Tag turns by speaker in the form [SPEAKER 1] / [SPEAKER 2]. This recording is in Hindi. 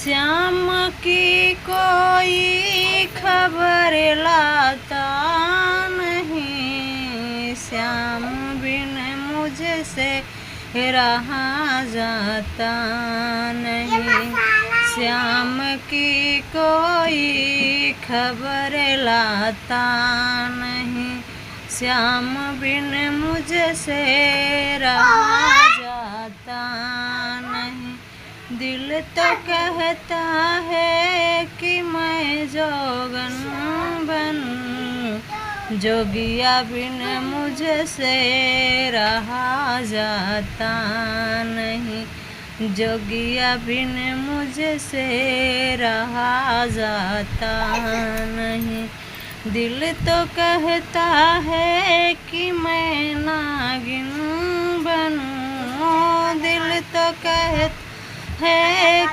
[SPEAKER 1] श्याम की कोई खबर लाता नहीं, श्याम बिन मुझसे रहा जाता नहीं। श्याम की कोई खबर लाता नहीं, श्याम बिन मुझसे रहा जाता नहीं। दिल तो कहता है कि मैं जोगन बनूं, जोगिया बिन मुझसे रहा जाता नहीं, जोगिया बिन मुझसे रहा जाता नहीं। दिल तो कहता है कि मैं नागिन बनूं, दिल तो कहता है